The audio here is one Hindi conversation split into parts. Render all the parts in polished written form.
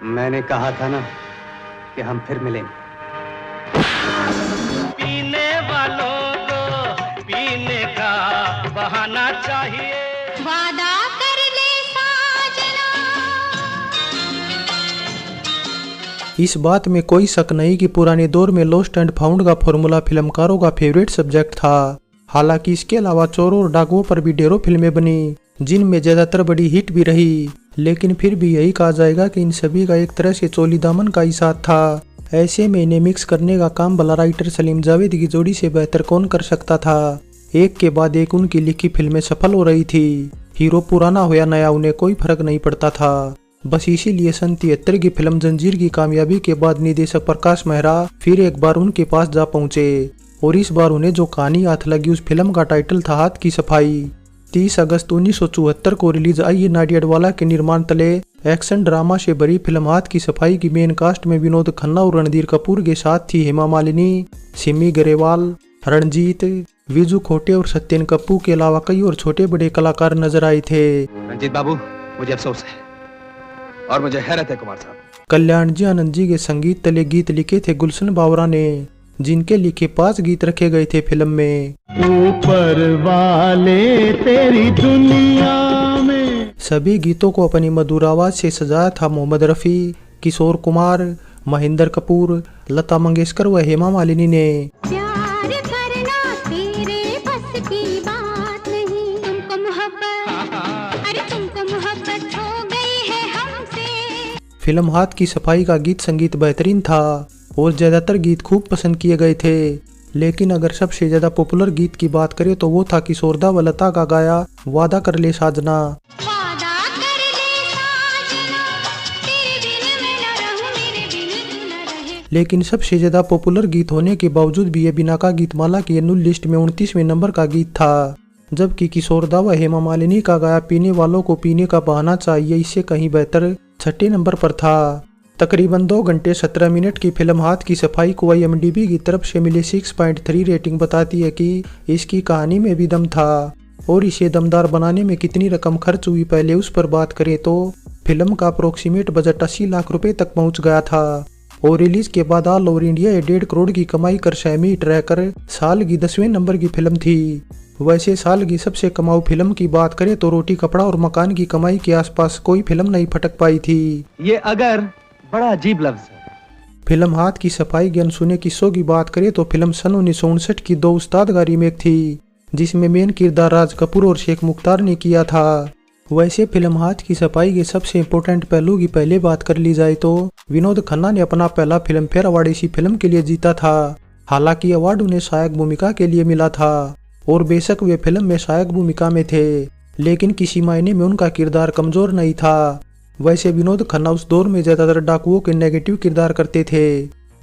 मैंने कहा था ना कि हम फिर मिलेंगे। पीने वालों को पीने का बहाना चाहिए। वादा कर ले साजना। इस बात में कोई शक नहीं कि पुराने दौर में लॉस्ट एंड फाउंड का फॉर्मूला फिल्मकारों का फेवरेट सब्जेक्ट था। हालांकि इसके अलावा चोरों और डाकुओं पर भी ढेरों फिल्में बनी, जिनमें ज्यादातर बड़ी हिट भी रही, लेकिन फिर भी यही कहा जाएगा कि इन सभी का एक तरह से चोली दामन का ही साथ था। ऐसे में इन्हें मिक्स करने का काम भला राइटर सलीम जावेद की जोड़ी से बेहतर कौन कर सकता था। एक के बाद एक उनकी लिखी फिल्में सफल हो रही थी। हीरो पुराना हो या नया उन्हें कोई फर्क नहीं पड़ता था। बस इसीलिए सन 73 की फिल्म जंजीर की कामयाबी के बाद निदेशक प्रकाश मेहरा फिर एक बार उनके पास जा पहुंचे और इस बार उन्हें जो कहानी हाथ लगी उस फिल्म का टाइटल था हाथ की सफाई। 30 अगस्त 1974 को रिलीज आई ये नाडियाडवाला के निर्माण तले एक्शन ड्रामा से भरी फिल्म हाथ की सफाई की मेन कास्ट में विनोद खन्ना और रणधीर कपूर के साथ थी हेमा मालिनी, सिमी ग्रेवाल, रणजीत, विजू खोटे और सत्यन कप्पू के अलावा कई और छोटे बड़े कलाकार नजर आए थे। रंजीत बाबू, मुझे अफसोस है और मुझे हैरत है कुमार साहब। कल्याण जी आनंद जी के संगीत तले गीत लिखे थे गुलशन बावरा ने, जिनके लिखे 5 गीत रखे गए थे फिल्म में। ऊपर वाले तेरी दुनिया में। सभी गीतों को अपनी मधुर आवाज से सजाया था मोहम्मद रफी, किशोर कुमार, महेंद्र कपूर, लता मंगेशकर व हेमा मालिनी ने। प्यार करना तेरे बस की बात नहीं, तुमको मोहब्बत, अरे तुमको मोहब्बत हो गई है हमसे। फिल्म हाथ की सफाई का गीत संगीत बेहतरीन था और ज्यादातर गीत खूब पसंद किए गए थे, लेकिन अगर सबसे ज्यादा पॉपुलर गीत की बात करें तो वो था किशोरदा व लता का गाया वादा कर ले साजना। वादा कर ले साजना, तेरे बिन मैं न रहूं, मेरे बिन तू न रहे। लेकिन सबसे ज्यादा पॉपुलर गीत होने के बावजूद भी ये बिना का गीतमाला की एनुअल लिस्ट में 29वें नंबर का गीत था, जबकि किशोरदा व हेमा मालिनी का गाया पीने वालों को पीने का बहाना चाहिए इससे कहीं बेहतर 6ठे नंबर पर था। तकरीबन 2 घंटे 17 मिनट की फिल्म हाथ की सफाई को IMDb की तरफ से मिली 6.3 रेटिंग बताती है कि इसकी कहानी में भी दम था और इसे दमदार बनाने में कितनी रकम खर्च हुई पहले उस पर बात करें तो फिल्म का अप्रोक्सीमेट बजट 80 लाख रुपए तक पहुंच गया था और रिलीज के बाद ऑल ओवर इंडिया 1.5 करोड़ की कमाई कर सेमी ट्रैकर साल की 10वें नंबर की फिल्म थी। वैसे साल की सबसे कमाऊ फिल्म की बात करें तो रोटी कपड़ा और मकान की कमाई के आसपास कोई फिल्म नहीं फटक पाई थी। ये अगर बड़ा अजीब लफ्ज है। फिल्म हाथ की सफाई के अनसुने किस्सों की बात करें तो फिल्म सन 1959 की 2 उस्ताद का रीमेक थी, जिसमें मेन किरदार राज कपूर और शेख मुख्तार ने किया था। वैसे फिल्म हाथ की सफाई के सबसे इम्पोर्टेंट पहलू की पहले बात कर ली जाए तो विनोद खन्ना ने अपना पहला फिल्म फेयर अवार्ड इसी फिल्म के लिए जीता था। हालांकि अवार्ड उन्हें सहायक भूमिका के लिए मिला था और बेशक वे फिल्म में सहायक भूमिका में थे, लेकिन किसी मायने में उनका किरदार कमजोर नहीं था। वैसे विनोद खन्ना उस दौर में ज्यादातर डाकुओं के नेगेटिव किरदार करते थे।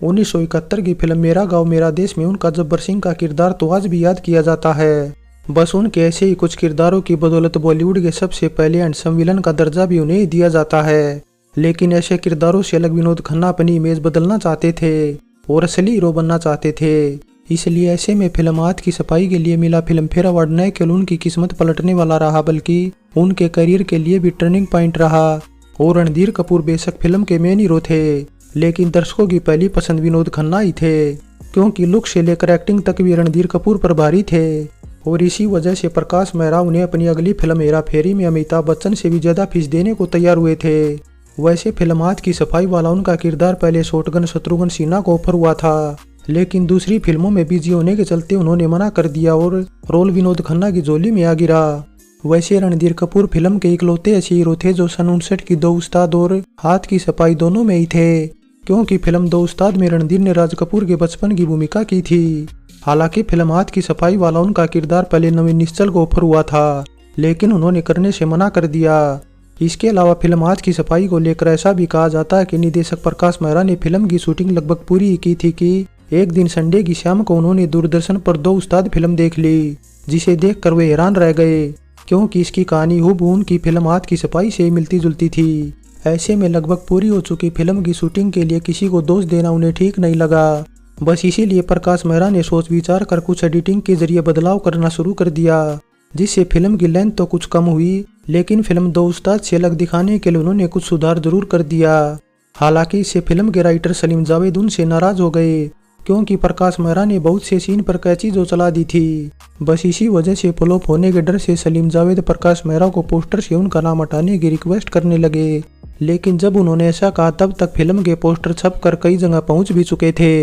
1971 की फिल्म मेरा गांव मेरा देश में उनका जब्बर सिंह का किरदार तो आज भी याद किया जाता है। बस उनके ऐसे ही कुछ किरदारों की बदौलत बॉलीवुड के सबसे पहले हैंडसम विलन का दर्जा भी उन्हें दिया जाता है। लेकिन ऐसे किरदारों से अलग विनोद खन्ना अपनी इमेज बदलना चाहते थे और असली हीरो बनना चाहते थे, इसलिए ऐसे में फिल्म हाथ की सफाई के लिए मिला फिल्म फेयर अवार्ड न केवल उनकी किस्मत पलटने वाला रहा बल्कि उनके करियर के लिए भी टर्निंग पॉइंट रहा। और रणधीर कपूर बेशक फिल्म के मेन हीरो थे, लेकिन दर्शकों की पहली पसंद विनोद खन्ना ही थे, क्योंकि लुक से लेकर एक्टिंग तक भी रणधीर कपूर पर भारी थे और इसी वजह से प्रकाश मेहरा उन्हें अपनी अगली फिल्म हेरा फेरी में अमिताभ बच्चन से भी ज्यादा फीस देने को तैयार हुए थे। वैसे फिल्म हाथ की सफाई वाला उनका किरदार पहले शॉटगन शत्रुघ्न सिन्हा को ऑफर हुआ था, लेकिन दूसरी फिल्मों में बिजी होने के चलते उन्होंने मना कर दिया और रोल विनोद खन्ना की झोली में आ गिरा। वैसे रणधीर कपूर फिल्म के इकलौते ऐसे हीरो थे जो सन 59 की 2 उस्ताद और हाथ की सफाई दोनों में ही थे, क्योंकि फिल्म 2 उस्ताद में रणधीर ने राज कपूर के बचपन की भूमिका की थी। हालांकि फिल्म हाथ की सफाई वाला उनका किरदार पहले नवीन निश्चल को ऑफर हुआ था, लेकिन उन्होंने करने से मना कर दिया। इसके अलावा फिल्म हाथ की सफाई को लेकर ऐसा भी कहा जाता है कि निदेशक प्रकाश मेहरा ने फिल्म की शूटिंग लगभग पूरी की थी कि एक दिन संडे की शाम को उन्होंने दूरदर्शन पर 2 उस्ताद फिल्म देख ली, जिसे देखकर वे हैरान रह गए, क्योंकि इसकी कहानी हूबहू उनकी फिल्म हाथ की सफाई से मिलती जुलती थी। ऐसे में लगभग पूरी हो चुकी फिल्म की शूटिंग के लिए किसी को दोष देना उन्हें ठीक नहीं लगा। बस इसीलिए प्रकाश मेहरा ने सोच विचार कर कुछ एडिटिंग के जरिए बदलाव करना शुरू कर दिया, जिससे फिल्म की लेंथ तो कुछ कम हुई, लेकिन फिल्म 2 उस्ताद से अलग दिखाने के लिए उन्होंने कुछ सुधार जरूर कर दिया। हालांकि इससे फिल्म के राइटर सलीम जावेद उनसे नाराज हो गए, क्योंकि प्रकाश मेहरा ने बहुत से सीन पर कैची जो चला दी थी। बस इसी वजह से फ्लॉप होने के डर से सलीम जावेद प्रकाश मेहरा को पोस्टर से उनका नाम हटाने की रिक्वेस्ट करने लगे। लेकिन जब उन्होंने ऐसा कहा तब तक फिल्म के पोस्टर छपकर कई जगह पहुंच भी चुके थे।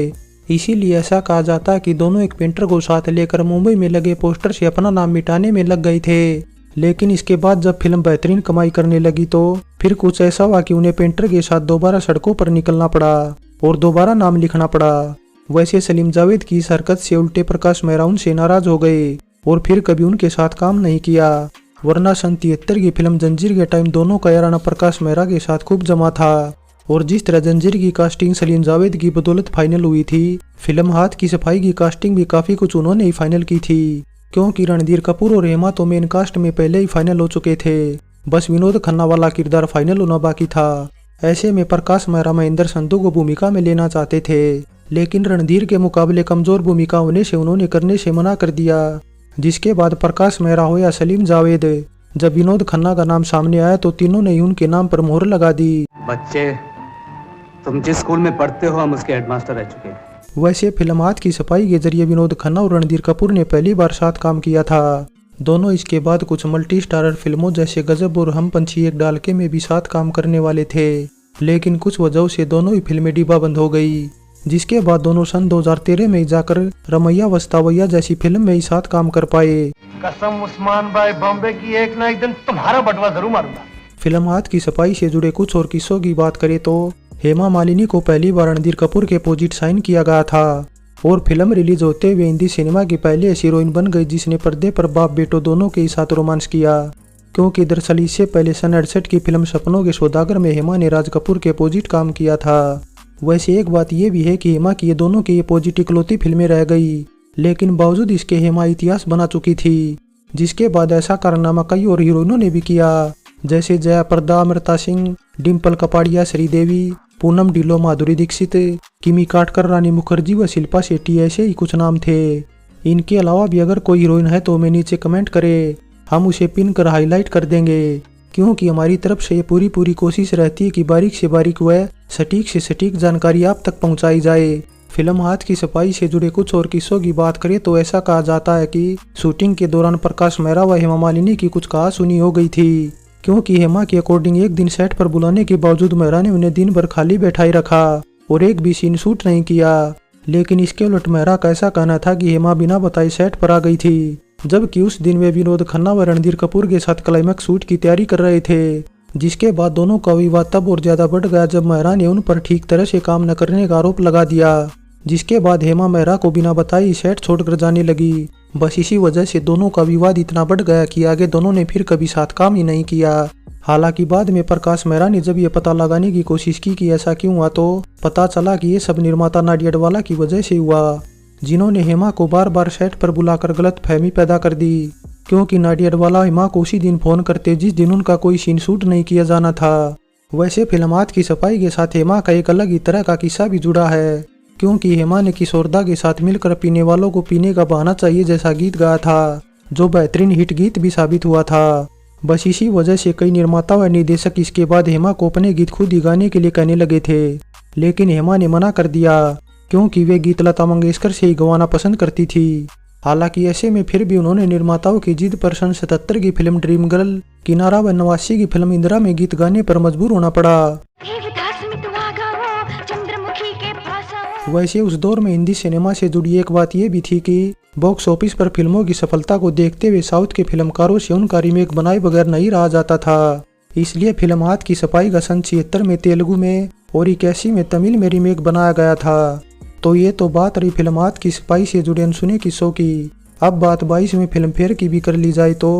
इसीलिए ऐसा कहा जाता है कि दोनों एक पेंटर को साथ लेकर मुंबई में लगे पोस्टर से अपना नाम मिटाने में लग गए थे। लेकिन इसके बाद जब फिल्म बेहतरीन कमाई करने लगी तो फिर कुछ ऐसा हुआ कि उन्हें पेंटर के साथ दोबारा सड़कों पर निकलना पड़ा और दोबारा नाम लिखना पड़ा। वैसे सलीम जावेद की इस हरकत से उल्टे प्रकाश मेहरा उनसे नाराज हो गए और फिर कभी उनके साथ काम नहीं किया। वरना सन 73 की फिल्म जंजीर के टाइम दोनों का याराना प्रकाश मेहरा के साथ खूब जमा था। और जिस तरह जंजीर की कास्टिंग सलीम जावेद की बदौलत फाइनल हुई थी, फिल्म हाथ की सफाई की कास्टिंग भी काफी कुछ उन्होंने ही फाइनल की थी, क्योंकि रणधीर कपूर और हेमा तो मेन कास्ट में पहले ही फाइनल हो चुके थे। बस विनोद खन्ना वाला किरदार फाइनल होना बाकी था। ऐसे में प्रकाश मेहरा महेंद्र संधू को भूमिका में लेना चाहते थे, लेकिन रणधीर के मुकाबले कमजोर भूमिका होने से उन्होंने करने से मना कर दिया। जिसके बाद प्रकाश मेहरा हो या सलीम जावेद, जब विनोद खन्ना का नाम सामने आया तो तीनों ने ही उनके नाम पर मोहर लगा दी। बच्चे, तुम जिस स्कूल में पढ़ते हो हम उसके हेडमास्टर रह चुके हैं। वैसे फिल्म हाथ की सफाई के जरिए विनोद खन्ना और रणधीर कपूर ने पहली बार साथ काम किया था। दोनों इसके बाद कुछ मल्टी स्टारर फिल्मों जैसे गजब और हम पंछी एक डालके में भी साथ काम करने वाले थे, लेकिन कुछ वजहों से दोनों ही फिल्में डिब्बा बंद हो गई। जिसके बाद दोनों सन 2013 में जाकर रमैया वस्तावैया जैसी फिल्म में ही साथ काम कर पाए। कसम उस्मान भाई, बॉम्बे की एक ना एक दिन तुम्हारा बटवा जरूर मारूंगा। फिल्म हाथ की सफाई से जुड़े कुछ और किस्सों की बात करें तो हेमा मालिनी को पहली बार रणधीर कपूर के अपोजिट साइन किया गया था और फिल्म रिलीज होते हुए हिंदी सिनेमा की पहली ऐसी हीरोइन बन गई जिसने पर्दे पर बाप बेटो दोनों के साथ रोमांस किया। क्योंकि दरअसल इससे पहले सन 68 की फिल्म सपनों के सौदागर में हेमा ने राज कपूर के अपोजिट काम किया था। वैसे एक बात यह भी है कि हेमा की ये दोनों की अपोजिट इकलौती फिल्में रह गई, लेकिन बावजूद इसके हेमा इतिहास बना चुकी थी। जिसके बाद ऐसा कारनामा कई और हीरोइनों ने भी किया, जैसे जया प्रदा, अमृता सिंह, डिम्पल कपाड़िया, श्रीदेवी, पूनम ढिल्लो, माधुरी दीक्षित, किमी काटकर, रानी मुखर्जी व शिल्पा शेट्टी, ऐसे ही कुछ नाम थे। इनके अलावा भी अगर कोई हीरोइन है तो हमें नीचे कमेंट करे, हम उसे पिन कर हाईलाइट कर देंगे, क्योंकि हमारी तरफ से ये पूरी कोशिश रहती है कि बारीक से बारीक व सटीक से सटीक जानकारी आप तक पहुंचाई जाए। फिल्म हाथ की सफाई से जुड़े कुछ और किस्सों की बात करें तो ऐसा कहा जाता है कि शूटिंग के दौरान प्रकाश मेहरा व हेमा मालिनी की कुछ कहासुनी हो गई थी, क्योंकि हेमा के अकॉर्डिंग एक दिन सेट पर बुलाने के बावजूद मेहरा ने उन्हें दिन भर खाली बैठाई रखा और एक भी सीन शूट नहीं किया। लेकिन इसके उलट मेहरा का ऐसा कहना था कि हेमा बिना बताए सेट पर आ गई थी, जबकि उस दिन वे विनोद खन्ना व रणधीर कपूर के साथ क्लाइमैक्स शूट की तैयारी कर रहे थे। जिसके बाद दोनों का विवाद तब और ज्यादा बढ़ गया जब मेहरा ने उन पर ठीक तरह से काम न करने का आरोप लगा दिया। जिसके बाद हेमा मेहरा को बिना बताए सेट छोड़कर जाने लगी। बस इसी वजह से दोनों का विवाद इतना बढ़ गया कि आगे दोनों ने फिर कभी साथ काम ही नहीं किया। हालांकि बाद में प्रकाश मेहरा ने जब ये पता लगाने की कोशिश की कि ऐसा क्यों हुआ तो पता चला कि ये सब निर्माता नाडिया अडवाला की वजह से हुआ, जिन्होंने हेमा को बार बार सेट पर बुलाकर गलत फहमी पैदा कर दी। क्योंकि नाडिया अडवाला हेमा को उसी दिन फोन करते जिस दिन उनका कोई सीन शूट नहीं किया जाना था। वैसे फिल्म हाथ की सफाई के साथ हेमा का एक अलग ही तरह का किस्सा भी जुड़ा है, क्योंकि हेमा ने किशोरदा के साथ मिलकर पीने वालों को पीने का बहाना चाहिए जैसा गीत गाया था, जो बेहतरीन हिट गीत भी साबित हुआ था। बस इसी वजह से कई निर्माता व निर्देशक इसके बाद हेमा को अपने गीत खुद ही गाने के लिए कहने लगे थे, लेकिन हेमा ने मना कर दिया क्योंकि वे गीत लता मंगेशकर से ही गवाना पसंद करती थी। हालांकि ऐसे में फिर भी उन्होंने निर्माताओं की जिद पर सन 77 की फिल्म ड्रीम गर्ल, किनारा व 89 की फिल्म इंदिरा में गीत गाने पर मजबूर होना पड़ा। वैसे उस दौर में हिंदी सिनेमा से जुड़ी एक बात यह भी थी कि बॉक्स ऑफिस पर फिल्मों की सफलता को देखते हुए साउथ के फिल्मकारों से उनका रीमेक बनाए बगैर नहीं रहा जाता था। इसलिए फिल्म हाथ की सफाई का सन 76 में तेलुगु में और 81 में तमिल में रीमेक बनाया गया था। तो ये तो बात रही फिल्म हाथ की सफाई से जुड़े अनसुने किस्सों की। अब बात 22वें फिल्म फेयर की भी कर ली जाए तो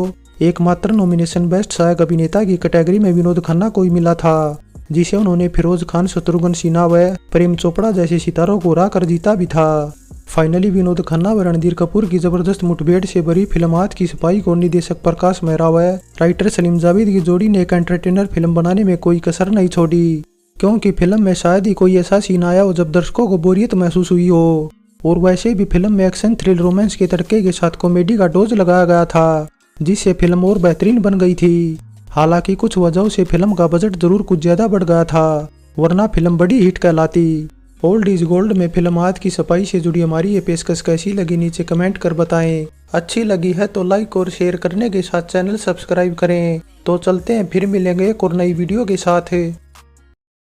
एकमात्र नॉमिनेशन बेस्ट सहायक अभिनेता की कैटेगरी में विनोद खन्ना को ही मिला था, जिसे उन्होंने फिरोज खान, शत्रुघ्न सिन्हा व प्रेम चोपड़ा जैसे सितारों को हरा कर जीता भी था। फाइनली विनोद खन्ना व रणधीर कपूर की जबरदस्त मुठभेड़ से भरी फिल्म हाथ की सफाई को निर्देशक प्रकाश मेहरा व राइटर सलीम जावेद की जोड़ी ने एक एंटरटेनर फिल्म बनाने में कोई कसर नहीं छोड़ी, क्योंकि फिल्म में शायद ही कोई ऐसा सीन आया हो जब दर्शकों को बोरियत महसूस हुई हो। और वैसे भी फिल्म में एक्शन, थ्रिल, रोमांस के तड़के के साथ कॉमेडी का डोज लगाया गया था, जिससे फिल्म और बेहतरीन बन गई थी। हालांकि कुछ वजहों से फिल्म का बजट जरूर कुछ ज्यादा बढ़ गया था, वरना फिल्म बड़ी हिट कहलाती। ओल्ड इज गोल्ड में फिल्म हाथ की सफाई से जुड़ी हमारी ये पेशकश कैसी लगी नीचे कमेंट कर बताएं। अच्छी लगी है तो लाइक और शेयर करने के साथ चैनल सब्सक्राइब करें। तो चलते हैं, फिर मिलेंगे एक और नई वीडियो के साथ।